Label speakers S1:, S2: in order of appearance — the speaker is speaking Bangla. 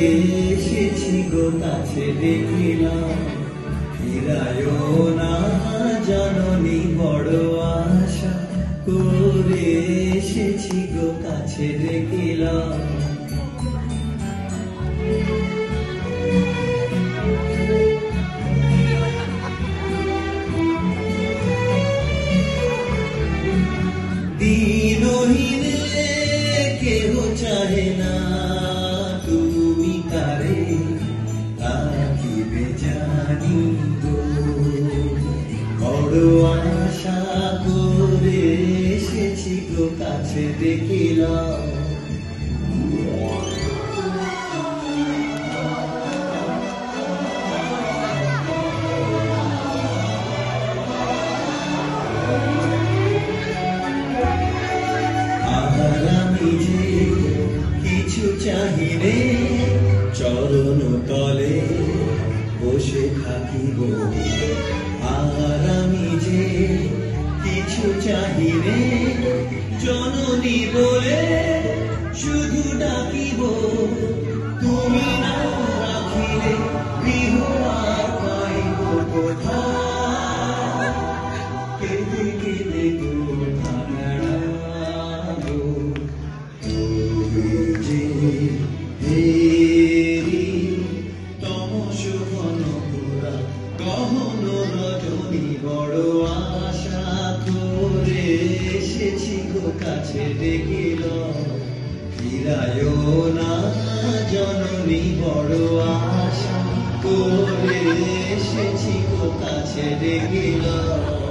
S1: এসেছি গো কাছে দেখিলাম, ফিরায়ো না জননী বড় আশা করে এসেছি গো কাছে দেখিলাম। দিনহীনে কেহ চাহে না, তুমি তারে রাখিবে জানি গো, বড় আশা করে এসেছি গো কাছে দেখিলাম। কিছু চাহিলে চরণ তলে বসে থাকিব, আর আমি যে কিছু চাহিলে জননী বলে শুধু ডাকিব, তুমি না রাখিলে গৃহ আর পাইব কোথায়, কেঁদে কেঁদে কোথা বেড়াবো, গহন রজনী বড় আশা করে এসেছি গো কাছে দেখিলাম, ফিরায়ো না জননী বড় আশা করে এসেছি গো কাছে দেখিলাম।